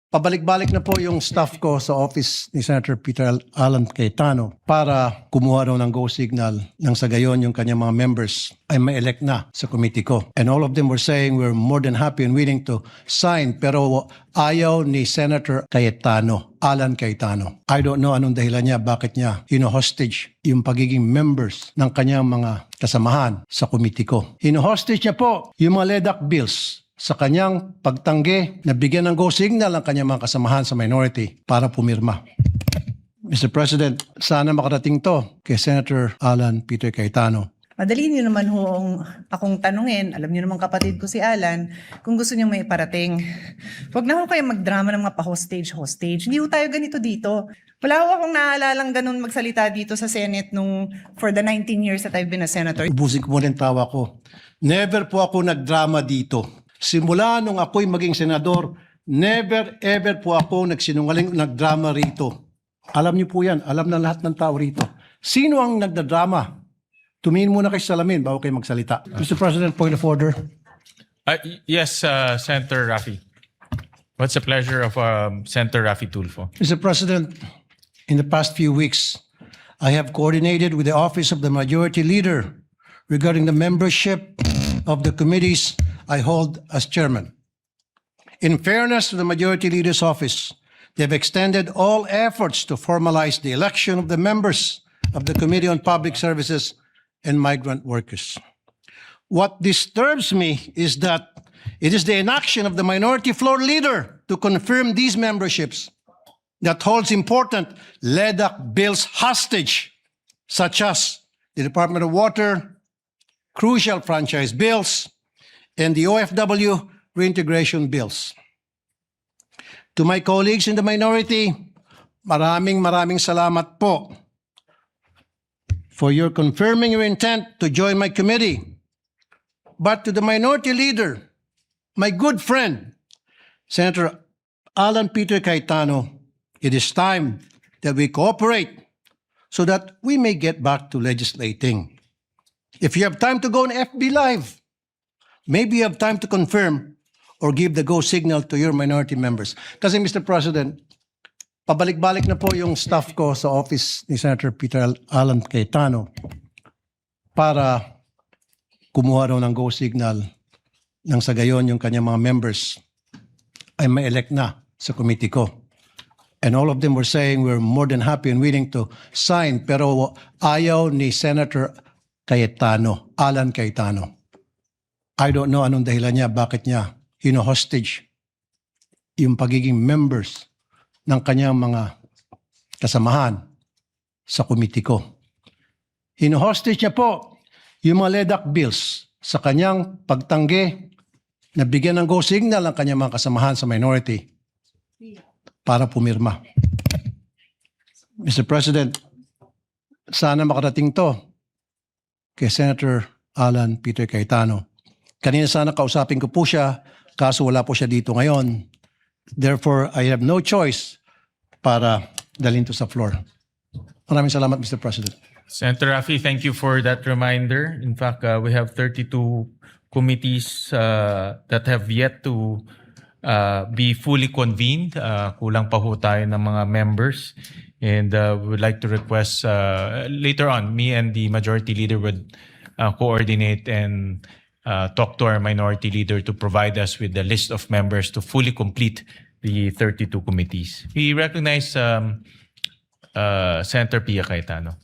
Pabalik-balik na po yung staff ko sa office ni Senator Peter Alan Cayetano para kumuha raw ng go signal nang sa gayon yung kanyang mga members ay ma-elect na sa committee ko. And all of them were saying we're more than happy and willing to sign, pero ayaw ni Senator Cayetano, Alan Cayetano. I don't know anong dahilan niya, bakit niya hostage yung pagiging members ng kanyang mga kasamahan sa committee ko. Hostage niya po yung mga LEDAC bills sa kanyang pagtanggi na bigyan ng go signal ang kanyang mga kasamahan sa minority para pumirma. Mr. President, sana makarating to kay Senator Alan Peter Cayetano. Madali niyo naman akong tanungin, alam niyo naman kapatid ko si Alan, kung gusto niyo may iparating. Huwag na ho kayo magdrama ng mga pa-hostage. Hindi ho tayo ganito dito. Wala ho akong naalalang ganun magsalita dito sa Senate for the 19 years that I've been a senator. Ubusin ko muna yung tawa ko. Never po ako nagdrama dito. Simula nung ako'y maging senador, never ever po ako nagdrama rito. Alam niyo po yan, alam na lahat ng tao rito. Sino ang nagdadrama? Tumingin muna kayo sa salamin bago kayo magsalita. Mr. President, point of order. Yes, Senator Raffy. What's the pleasure of Senator Raffy Tulfo? Mr. President, in the past few weeks, I have coordinated with the Office of the Majority Leader regarding the membership of the committees I hold as chairman. In fairness to the Majority Leader's office, they have extended all efforts to formalize the election of the members of the Committee on Public Services and Migrant Workers. What disturbs me is that it is the inaction of the Minority Floor Leader to confirm these memberships that holds important LEDAC bills hostage, such as the Department of Water, crucial franchise bills, and the OFW reintegration bills. To my colleagues in the minority, maraming salamat po for your confirming your intent to join my committee. But to the minority leader, my good friend, Senator Alan Peter Cayetano, it is time that we cooperate so that we may get back to legislating. If you have time to go on FB Live, maybe you have time to confirm or give the go signal to your minority members. Kasi Mr. President, pabalik-balik na po yung staff ko sa office ni Senator Peter Alan Cayetano para kumuha raw ng go signal nang sa gayon yung kanyang mga members ay ma-elect na sa committee ko. And all of them were saying we're more than happy and willing to sign, pero ayaw ni Senator Cayetano, Alan Cayetano. I don't know anong dahilan niya, bakit niya hostage yung pagiging members ng kanyang mga kasamahan sa committee ko. Hostage niya po yung mga LEDAC bills sa kanyang pagtanggi na bigyan ng go signal ang kanyang mga kasamahan sa minority para pumirma. Mr. President, sana makarating to kay Senator Alan Peter Cayetano. Kanina sana kausapin ko po siya, kaso wala po siya dito ngayon. Therefore, I have no choice para dalhin to sa floor. Maraming salamat, Mr. President. Senator Raffy, thank you for that reminder. In fact, we have 32 committees that have yet to be fully convened. Kulang pa ho tayo ng mga members. And we would like to request later on, me and the Majority Leader would coordinate and talk to our minority leader to provide us with the list of members to fully complete the 32 committees. We recognize Senator Pia Cayetano.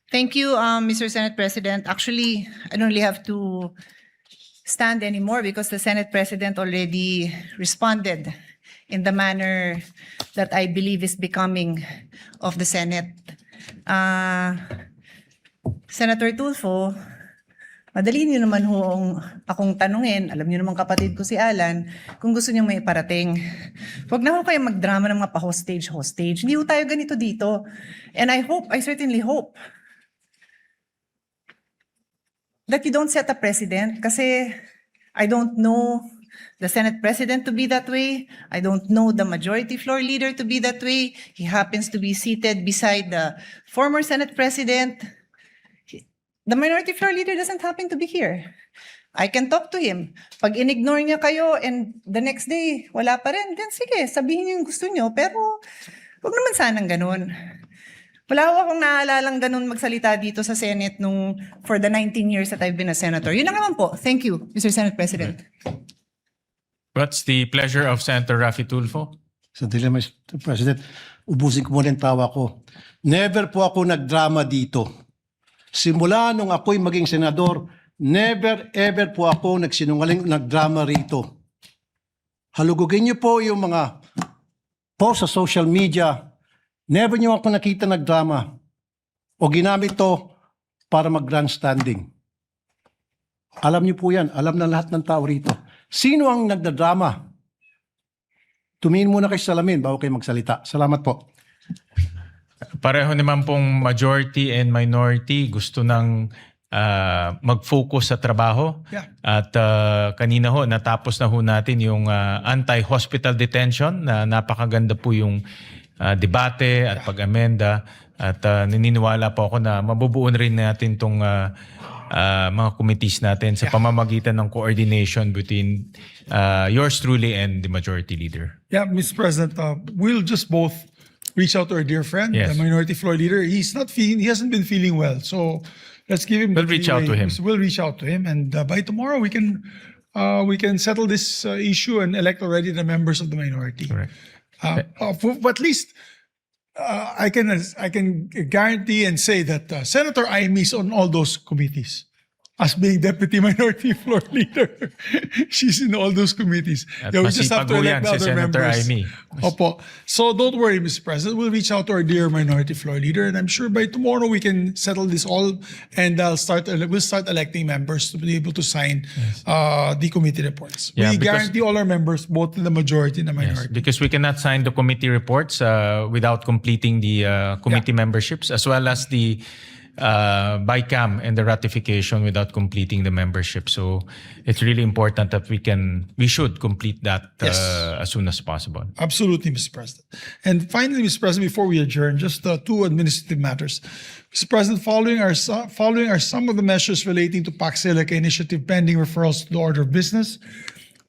Thank you, Mr. Senate President. Actually, I don't really have to stand anymore because the Senate President already responded in the manner that I believe is becoming of the Senate. Senator Tulfo, madali niyo naman akong tanungin, alam niyo naman kapatid ko si Alan, kung gusto niyo may iparating. Huwag na ho kayo magdrama ng mga pa-hostage. Hindi ho tayo ganito dito. And I certainly hope, that you don't set a precedent kasi I don't know the Senate President to be that way. I don't know the Majority Floor Leader to be that way. He happens to be seated beside the former Senate President. The Minority Floor Leader doesn't happen to be here. I can talk to him. Pag in-ignore niya kayo and the next day, wala pa rin, then sige, sabihin niyo yung gusto niyo. Pero huwag naman sanang ganun. Wala ko akong naalalang ganun magsalita dito sa Senate for the 19 years that I've been a senator. Yun lang naman po. Thank you, Mr. Senate President. What's the pleasure of Senator Raffy Tulfo? Sandali, Mr. President, ubusin ko muna yung tawa ko. Never po ako nagdrama dito. Simula nung ako'y maging senador, never ever po ako nagdrama rito. Halugugin niyo po yung mga post sa social media. Never niyo ako nakita nagdrama o ginamit to para mag-grandstanding. Alam niyo po yan. Alam ng lahat ng tao rito. Sino ang nagdadrama? Tumingin muna kayo sa salamin bago kayo magsalita. Salamat po. Pareho naman pong majority and minority gusto ng mag-focus sa trabaho. Yeah. At kanina ho, natapos na ho natin yung anti-hospital detention na napakaganda po yung debate at pag-amenda. At naniniwala po ako na mabubuon rin natin itong mga committees natin sa pamamagitan ng coordination between yours truly and the majority leader. Yeah, Mr. President, we'll just both reach out to our dear friend, Yes. the minority floor leader. He hasn't been feeling well, so let's give him. We'll reach out to him. We'll reach out to him, and by tomorrow we can settle this issue and elect already the members of the minority. Correct. But at least I can guarantee and say that Senator Amy is on all those committees. As being Deputy Minority Floor Leader, she's in all those committees. At We just have to masipag ho elect yan the si other Senator members. Amy. Opo. So don't worry, Mr. President. We'll reach out to our dear Minority Floor Leader, and I'm sure by tomorrow we can settle this all, and we'll start electing members to be able to sign the committee reports. Yeah, We because- guarantee all our members, both in the majority and the Yes, minority. because we cannot sign the committee reports without completing the committee memberships, as well as the BICAM and the ratification without completing the membership. So it's really important that we should complete that Yes. as soon as possible. Absolutely, Mr. President. And finally, Mr. President, before we adjourn, just two administrative matters. Mr. President, following are some of the measures relating to PAC-SILIC initiative pending referrals to the order of business.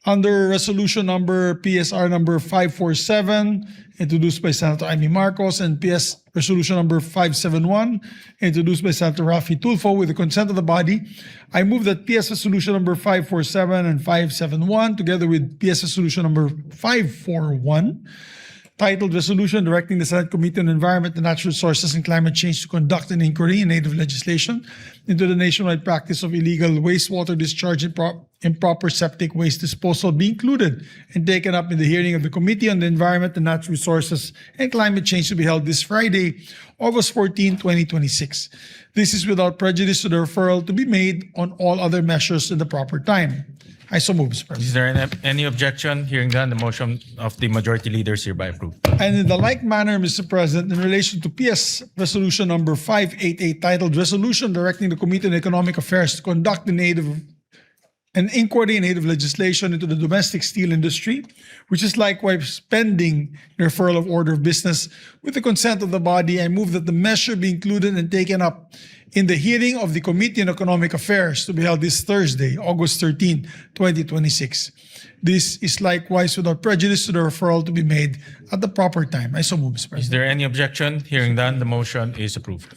Under resolution number PSR number 547, introduced by Senator Amy Marcos, and PS resolution number 571, introduced by Senator Raffy Tulfo, with the consent of the body, I move that PS resolution number 547 and 571, together with PS resolution number 541, titled Resolution Directing the Senate Committee on Environment, and Natural Resources and Climate Change to conduct an inquiry in aid of legislation into the nationwide practice of illegal wastewater discharge and improper septic waste disposal, be included and taken up in the hearing of the Committee on the Environment, and Natural Resources and Climate Change to be held this Friday, August 14, 2026. This is without prejudice to the referral to be made on all other measures in the proper time. I so move, Mr. President. Is there any objection? Hearing done, the motion of the majority leader is hereby approved. And in the like manner, Mr. President, in relation to PS Resolution number 588, titled Resolution Directing the Committee on Economic Affairs to conduct an inquiry in aid of legislation into the domestic steel industry, which is likewise pending referral of order of business. With the consent of the body, I move that the measure be included and taken up in the hearing of the Committee on Economic Affairs to be held this Thursday, August 13, 2026. This is likewise without prejudice to the referral to be made at the proper time. I so move, Mr. Is President. there any objection? Hearing done, the motion is approved.